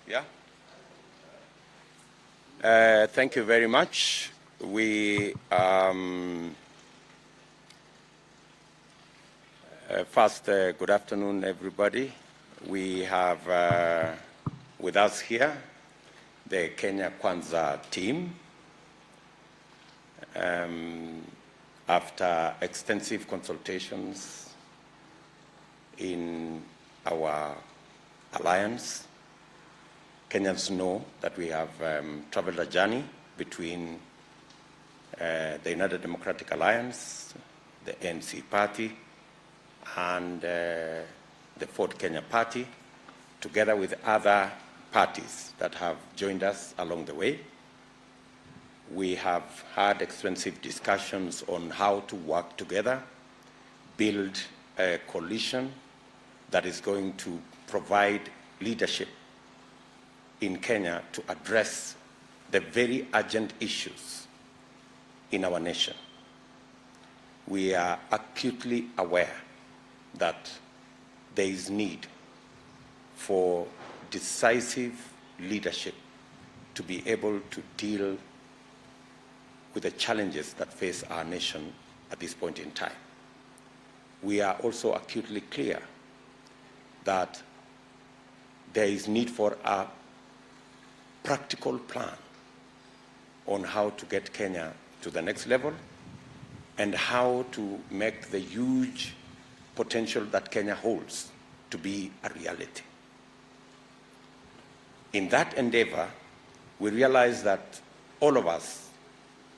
Yeah. Thank you very much. We first, good afternoon, everybody. We have with us here the Kenya Kwanza team. After extensive consultations in our alliance, Kenyans know that we have traveled a journey between the United Democratic Alliance, the ANC party, and the Ford Kenya party, together with other parties that have joined us along the way. We have had extensive discussions on how to work together, build a coalition that is going to provide leadership in Kenya to address the very urgent issues in our nation. We are acutely aware that there is need for decisive leadership to be able to deal with the challenges that face our nation at this point in time. We are also acutely clear that there is need for a practical plan on how to get Kenya to the next level and how to make the huge potential that Kenya holds to be a reality. In that endeavor, we realize that all of us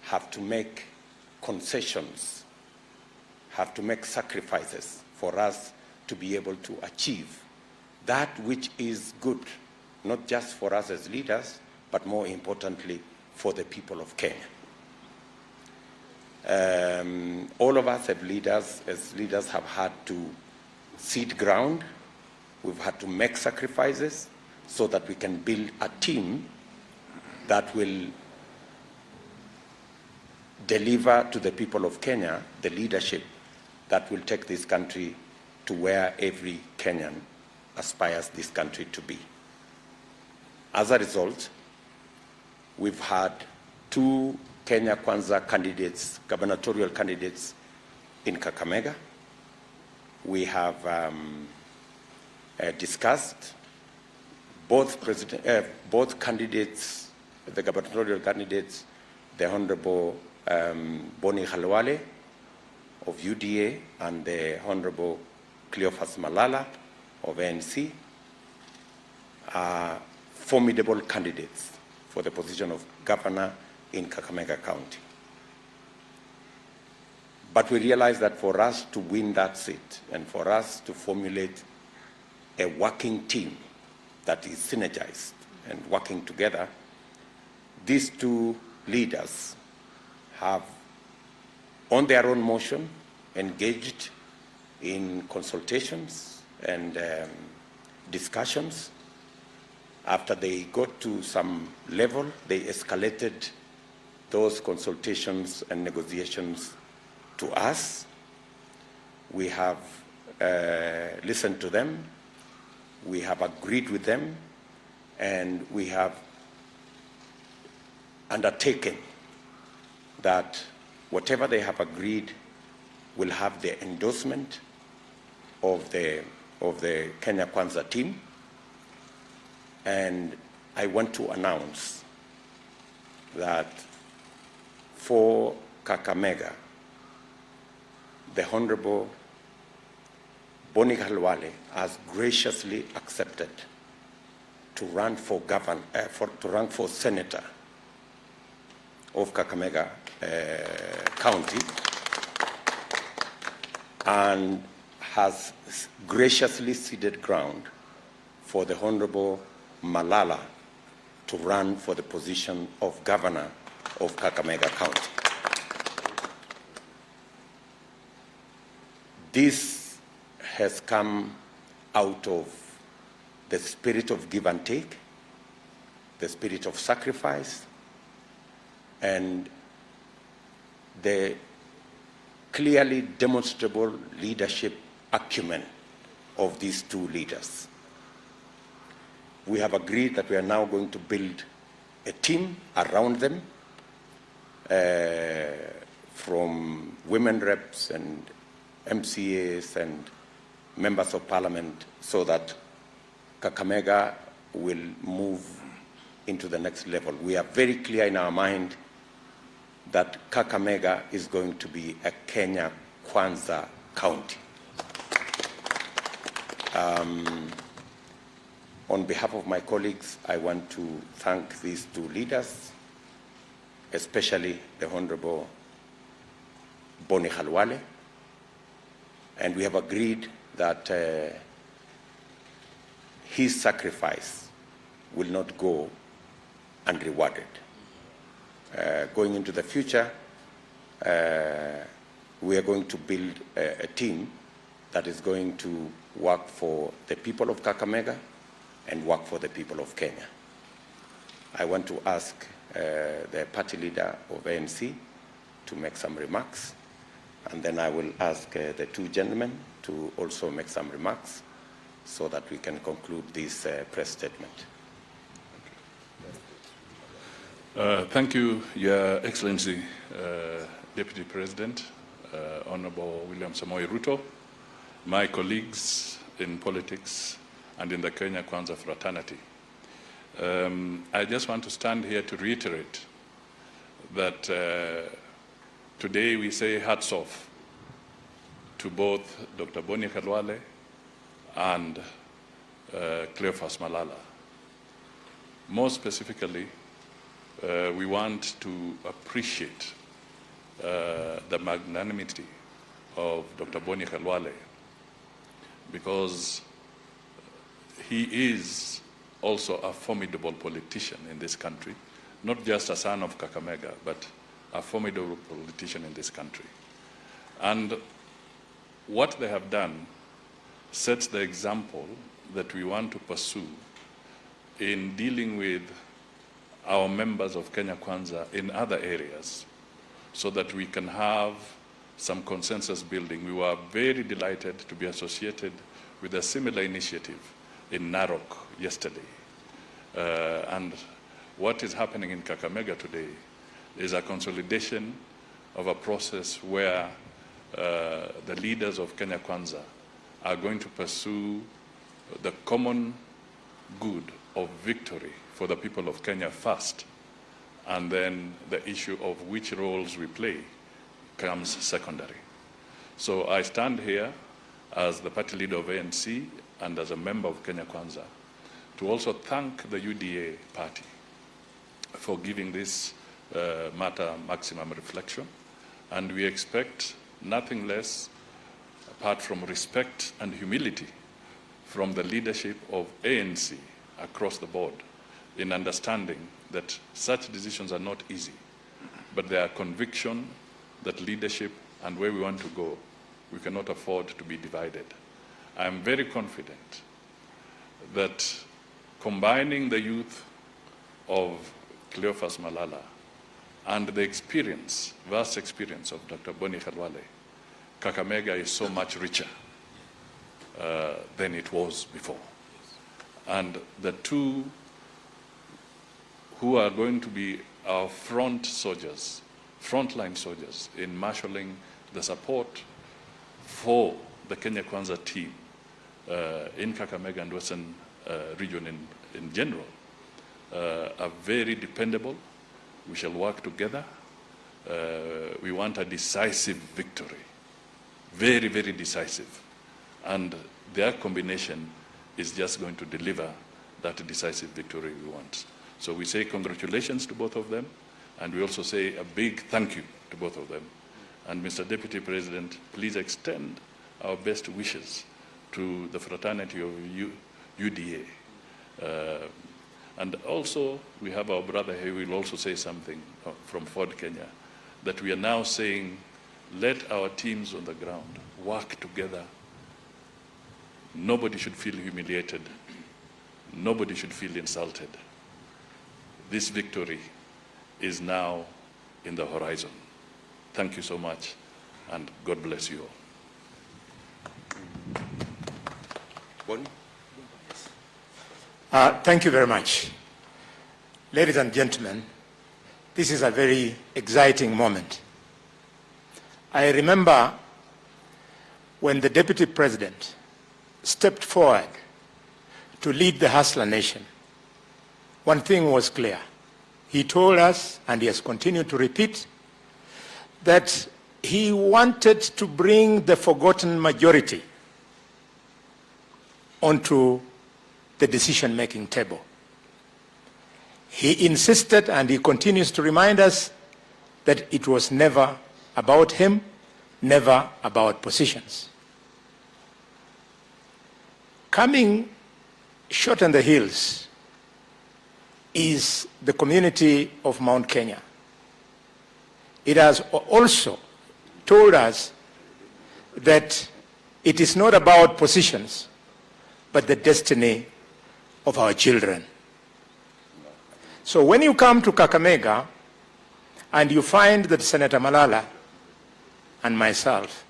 have to make concessions, have to make sacrifices for us to be able to achieve that which is good, not just for us as leaders, but more importantly, for the people of Kenya. All of us as leaders have had to cede ground. We've had to make sacrifices so that we can build a team that will deliver to the people of Kenya the leadership that will take this country to where every Kenyan aspires this country to be. As a result, we've had two Kenya Kwanza candidates, gubernatorial candidates in Kakamega. We have discussed both candidates, the gubernatorial candidates, the Honorable Boni Khalwale of UDA and the Honorable Cleophas Malala of ANC are formidable candidates for the position of governor in Kakamega County. But we realize that for us to win that seat and for us to formulate a working team that is synergized and working together, these two leaders have, on their own motion, engaged in consultations and discussions. After they got to some level, they escalated those consultations and negotiations to us. We have listened to them, we have agreed with them, and we have undertaken that whatever they have agreed will have the endorsement of the Kenya Kwanza team. And I want to announce that for Kakamega, the Honorable Boni Khalwale has graciously accepted to run for senator of Kakamega County, and has graciously ceded ground for the Honorable Malala to run for the position of governor of Kakamega County. This has come out of the spirit of give and take, the spirit of sacrifice, and the clearly demonstrable leadership acumen of these two leaders. We have agreed that we are now going to build a team around them from women reps and MCAs and members of parliament so that Kakamega will move into the next level. We are very clear in our mind that Kakamega is going to be a Kenya Kwanza county. On behalf of my colleagues, I want to thank these two leaders, especially the Honorable Boni Khalwale, and we have agreed that his sacrifice will not go unrewarded. Going into the future, we are going to build a team that is going to work for the people of Kakamega and work for the people of Kenya. I want to ask the party leader of ANC to make some remarks, and then I will ask the two gentlemen to also make some remarks so that we can conclude this press statement. Thank you, Your Excellency, Deputy President, Honorable William Samoei Ruto, my colleagues in politics and in the Kenya Kwanza fraternity. I just want to stand here to reiterate that today we say hats off to both Dr. Boni Khalwale and Cleophas Malala. More specifically, we want to appreciate the magnanimity of Dr. Boni Khalwale, because he is also a formidable politician in this country, not just a son of Kakamega, but a formidable politician in this country. And what they have done sets the example that we want to pursue in dealing with our members of Kenya Kwanza in other areas, so that we can have some consensus building. We were very delighted to be associated with a similar initiative in Narok yesterday. And what is happening in Kakamega today is a consolidation of a process where the leaders of Kenya Kwanza are going to pursue the common good of victory for the people of Kenya first, and then the issue of which roles we play comes secondary. So I stand here as the party leader of ANC and as a member of Kenya Kwanza to also thank the UDA party for giving this matter maximum reflection, and we expect nothing less apart from respect and humility from the leadership of ANC across the board in understanding that such decisions are not easy, but there are conviction that leadership and where we want to go, we cannot afford to be divided. I am very confident that combining the youth of Cleophas Malala and the experience, vast experience of Dr. Boni Khalwale, Kakamega is so much richer than it was before. And the two who are going to be our frontline soldiers in marshalling the support for the Kenya Kwanza team in Kakamega and Western region in general are very dependable. We shall work together. We want a decisive victory, very, very decisive. And their combination is just going to deliver that decisive victory we want. So we say congratulations to both of them, and we also say a big thank you to both of them. And Mr. Deputy President, please extend our best wishes to the fraternity of UDA. And also, we have our brother here who will also say something from Ford, Kenya, that we are now saying, let our teams on the ground work together. Nobody should feel humiliated. Nobody should feel insulted. This victory is now in the horizon. Thank you so much, and God bless you all. Boni? Thank you very much. Ladies and gentlemen, this is a very exciting moment. I remember when the Deputy President stepped forward to lead the Hustler Nation. One thing was clear. He told us, and he has continued to repeat, that he wanted to bring the forgotten majority onto the decision-making table. He insisted, and he continues to remind us, that it was never about him, never about positions. Coming short on the hills is the community of Mount Kenya. It has also told us that it is not about positions, but the destiny of our children. So when you come to Kakamega and you find that Senator Malala and myself,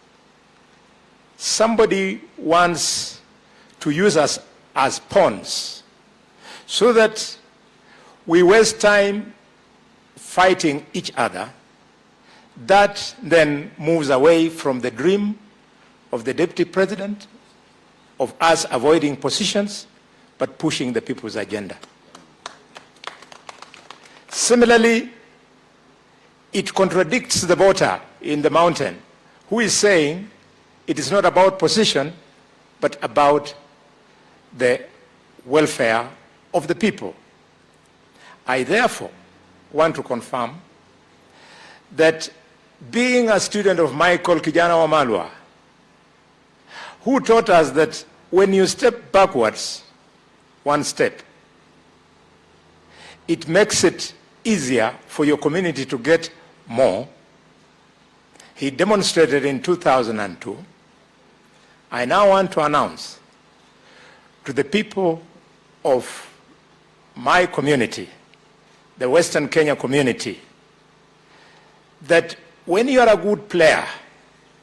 somebody wants to use us as pawns so that we waste time fighting each other, that then moves away from the dream of the Deputy President, of us avoiding positions, but pushing the people's agenda. Similarly, it contradicts the voter in the mountain who is saying it is not about position, but about the welfare of the people. I therefore want to confirm that being a student of Michael Kijana Wamalwa, who taught us that when you step backwards one step, it makes it easier for your community to get more. He demonstrated in 2002. I now want to announce to the people of my community, the Western Kenya community, that when you are a good player,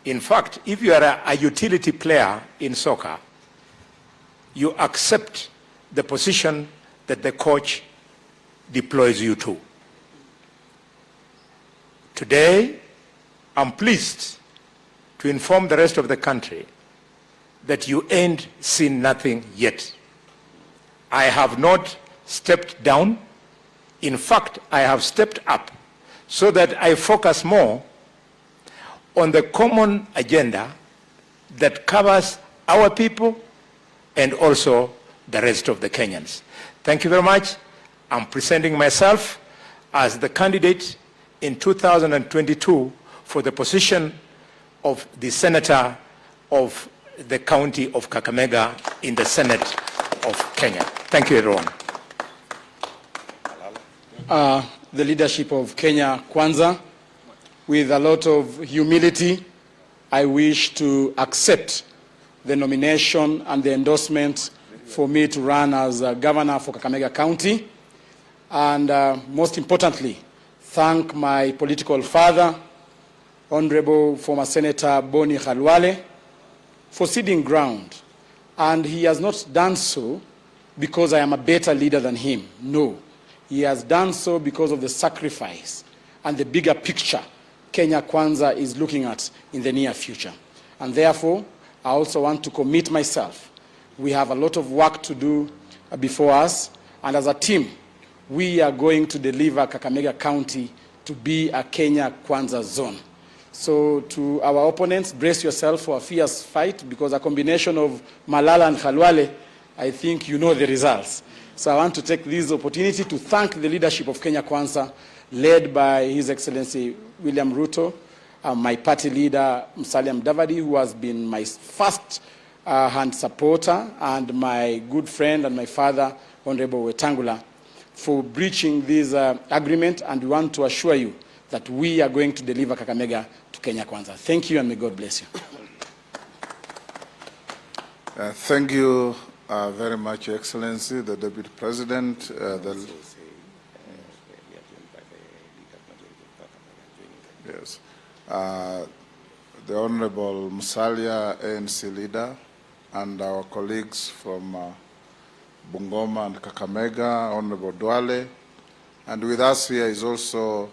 in fact, if you are a utility player in soccer, you accept the position that the coach deploys you to. Today, I'm pleased to inform the rest of the country that you ain't seen nothing yet. I have not stepped down. In fact, I have stepped up so that I focus more on the common agenda that covers our people and also the rest of the Kenyans. Thank you very much. I'm presenting myself as the candidate in 2022 for the position of the Senator of the County of Kakamega in the Senate of Kenya. Thank you, everyone. The leadership of Kenya Kwanza, with a lot of humility, I wish to accept the nomination and the endorsement for me to run as governor for Kakamega County. And most importantly, thank my political father, Honorable former Senator Boni Khalwale, for ceding ground. And he has not done so because I am a better leader than him. No, he has done so because of the sacrifice and the bigger picture Kenya Kwanza is looking at in the near future. And therefore, I also want to commit myself. We have a lot of work to do before us, and as a team, we are going to deliver Kakamega County to be a Kenya Kwanza zone. So to our opponents, brace yourself for a fierce fight, because a combination of Malala and Khalwale, I think you know the results. So I want to take this opportunity to thank the leadership of Kenya Kwanza, led by His Excellency William Ruto, my party leader Musalia Mudavadi, who has been my first hand supporter, and my good friend and my father, Honorable Wetangula, for breaching this agreement, and we want to assure you that we are going to deliver Kakamega to Kenya Kwanza. Thank you, and may God bless you. Thank you very much, Your Excellency, the Deputy President. Yes. The Honorable Musalia, ANC leader, and our colleagues from Bungoma and Kakamega, Honorable Duale. And with us here is also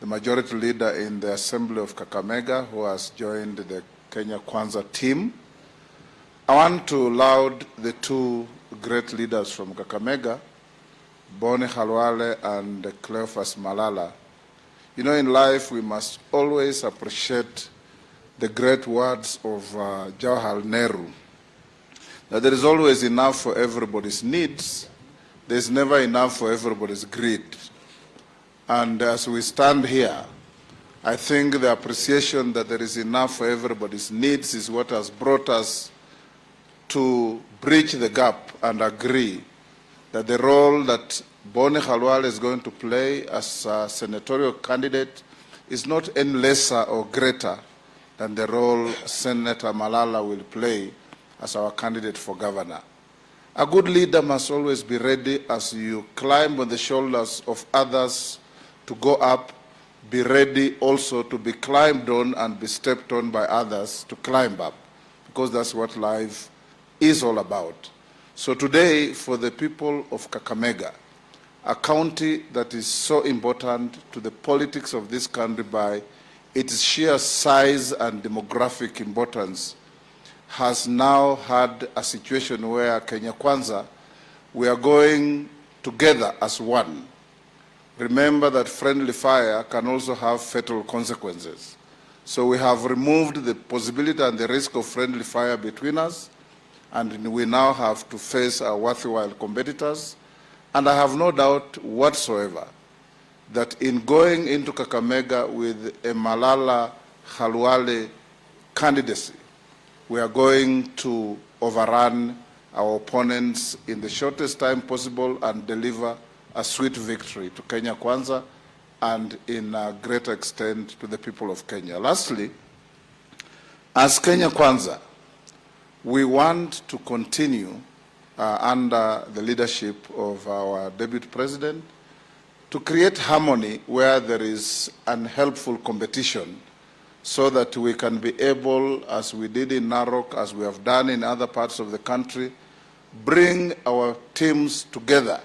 the majority leader in the Assembly of Kakamega, who has joined the Kenya Kwanza team. I want to laud the two great leaders from Kakamega, Boni Khalwale and Cleophas Malala. You know, in life we must always appreciate the great words of Jawaharlal Nehru, that there is always enough for everybody's needs, there's never enough for everybody's greed. And as we stand here, I think the appreciation that there is enough for everybody's needs is what has brought us to bridge the gap and agree that the role that Boni Khalwale is going to play as a senatorial candidate is not any lesser or greater than the role Senator Malala will play as our candidate for governor. A good leader must always be ready as you climb on the shoulders of others to go up, be ready also to be climbed on and be stepped on by others to climb up, because that's what life is all about. So today, for the people of Kakamega, a county that is so important to the politics of this country by its sheer size and demographic importance, has now had a situation where Kenya Kwanza, we are going together as one. Remember that friendly fire can also have fatal consequences. So we have removed the possibility and the risk of friendly fire between us, and we now have to face our worthwhile competitors. And I have no doubt whatsoever that in going into Kakamega with a Malala Khalwale candidacy, we are going to overrun our opponents in the shortest time possible and deliver a sweet victory to Kenya Kwanza and in a greater extent to the people of Kenya. Lastly, as Kenya Kwanza, we want to continue under the leadership of our Deputy President to create harmony where there is unhelpful competition, so that we can be able, as we did in Narok, as we have done in other parts of the country, bring our teams together,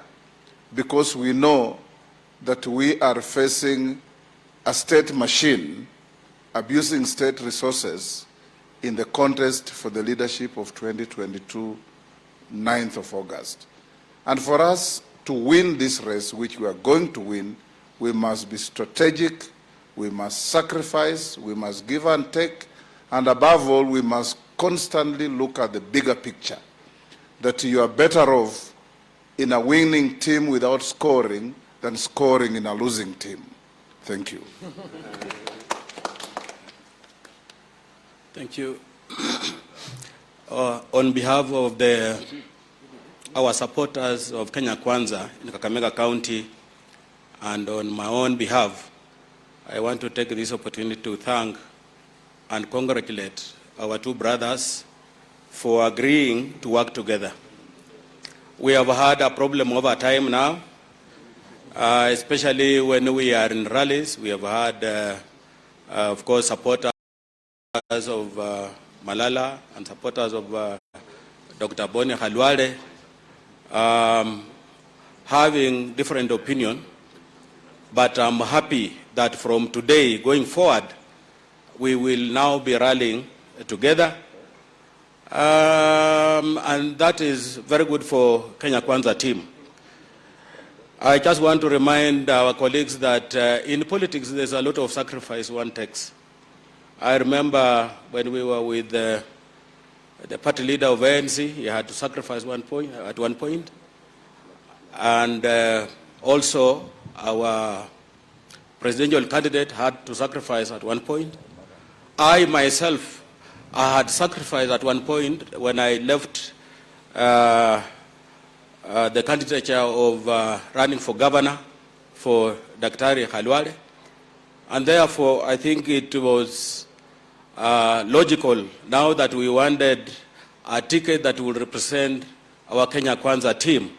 because we know that we are facing a state machine abusing state resources in the contest for the leadership of 2022, 9th of August. And for us to win this race, which we are going to win, we must be strategic, we must sacrifice, we must give and take, and above all, we must constantly look at the bigger picture, that you are better off in a winning team without scoring than scoring in a losing team. Thank you. Thank you. On behalf of our supporters of Kenya Kwanza in Kakamega County, and on my own behalf, I want to take this opportunity to thank and congratulate our two brothers for agreeing to work together. We have had a problem over time now, especially when we are in rallies. We have had, of course, supporters of Malala and supporters of Dr. Boni Khalwale having different opinion, but I'm happy that from today going forward, we will now be rallying together, and that is very good for Kenya Kwanza team. I just want to remind our colleagues that in politics there's a lot of sacrifice one takes. I remember when we were with the party leader of ANC, he had to sacrifice at one point. And also our presidential candidate had to sacrifice at one point. I myself, I had sacrificed at one point when I left the candidature of running for governor for Dr. Khalwale. And therefore, I think it was logical now that we wanted a ticket that will represent our Kenya Kwanza team.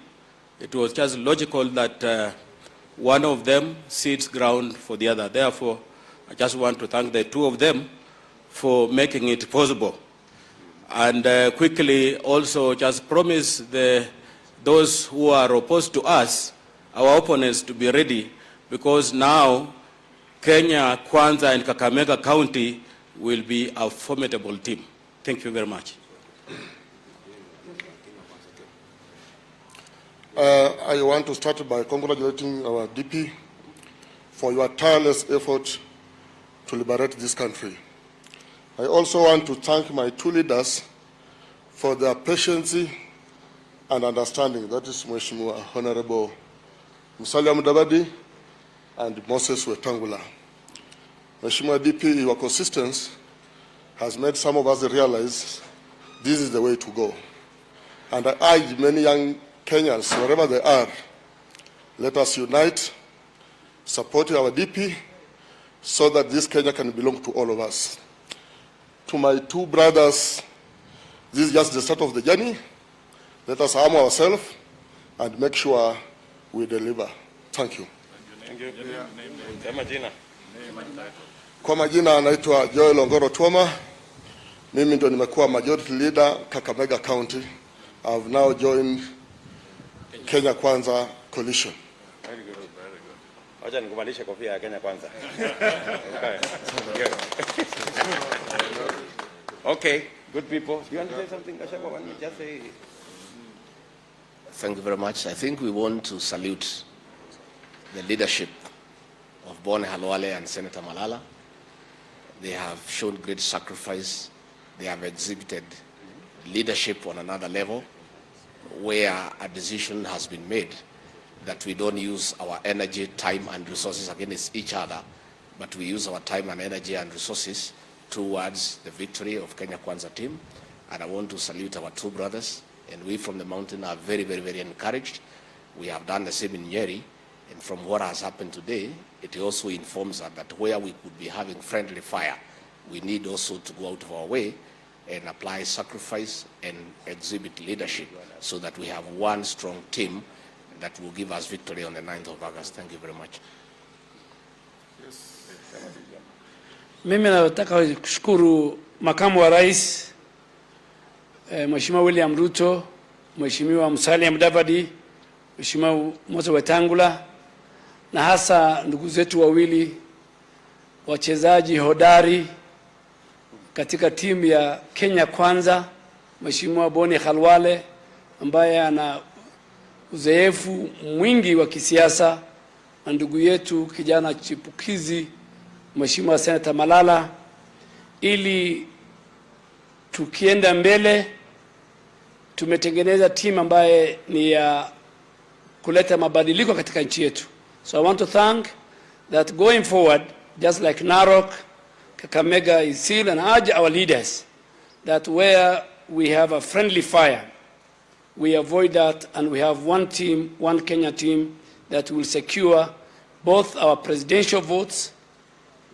It was just logical that one of them cedes ground for the other. Therefore, I just want to thank the two of them for making it possible. And quickly also just promise the those who are opposed to us, our opponents, to be ready, because now Kenya, Kwanza, and Kakamega County will be a formidable team. Thank you very much. I want to start by congratulating our DP for your tireless effort to liberate this country. I also want to thank my two leaders for their patience and understanding. That is Mheshimiwa Honorable Musalia Mudavadi and Moses Wetangula. Mheshimiwa DP, your consistency has made some of us realize this is the way to go. And I urge many young Kenyans, wherever they are, let us unite, support our DP, so that this Kenya can belong to all of us. To my two brothers, this is just the start of the journey. Let us arm ourselves and make sure we deliver. Thank you. Thank you. Kwa majina anaitwa Joel Ongoro Tuoma. Mimi ndio nimekuwa majority leader Kakamega County. I've now joined Kenya Kwanza coalition. Very good. Very good. Acha nikuvalishe kofia ya Kenya Kwanza. Okay, good people. Do you want to say something, Gachagua? Why don't you just say? Thank you very much. I think we want to salute the leadership of Boni Halwale and Senator Malala. They have shown great sacrifice. They have exhibited leadership on another level, where a decision has been made that we don't use our energy, time, and resources against each other, but we use our time and energy and resources towards the victory of Kenya Kwanza team. And I want to salute our two brothers, and we from the mountain are very, very, very encouraged. We have done the same in Nyeri, and from what has happened today, it also informs us that where we could be having friendly fire, we need also to go out of our way and apply sacrifice and exhibit leadership so that we have one strong team that will give us victory on the 9th of August. Thank you very much. Mimi nataka kushukuru makamu wa rais Mheshimiwa William Ruto, Mheshimiwa Musalia Mudavadi, Mheshimiwa Moses Wetangula, na hasa ndugu zetu wawili wachezaji hodari katika timu ya Kenya Kwanza, Mheshimiwa Boni Halwale ambaye ana uzoefu mwingi wa kisiasa, na ndugu yetu kijana chipukizi Mheshimiwa Senator Malala, ili tukienda mbele tumetengeneza timu ambaye ni ya kuleta mabadiliko katika nchi yetu. So I want to thank that going forward, just like Narok, Kakamega is still, and urge our leaders that where we have a friendly fire, we avoid that, and we have one team, one Kenya team that will secure both our presidential votes,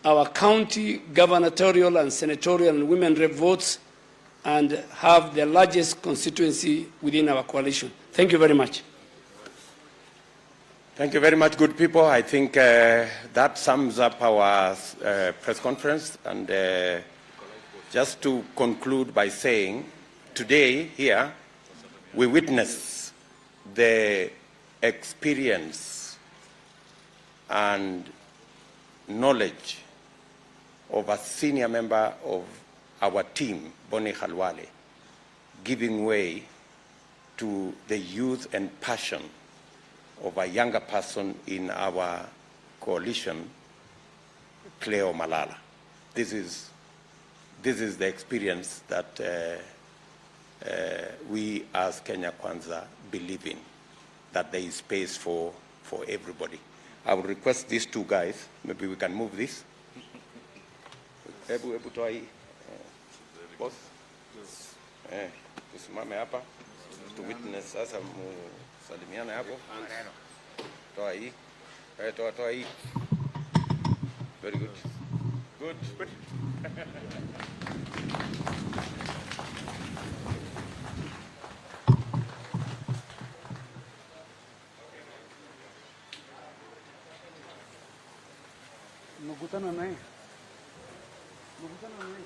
our county gubernatorial and senatorial and women rep votes, and have the largest constituency within our coalition. Thank you very much. Thank you very much, good people. I think that sums up our press conference. And just to conclude by saying, today here, we witness the experience and knowledge of a senior member of our team, Boni Halwale, giving way to the youth and passion of a younger person in our coalition, Cleo Malala. This is the experience that we as Kenya Kwanza believe in, that there is space for everybody. I would request these two guys, maybe we can move this. Ebu toa hii. Boss. Tusimame hapa. To witness sasa salimiana hapo. Toa hii. Toa hii. Very good. Good. Mkutano naye. Mkutano naye.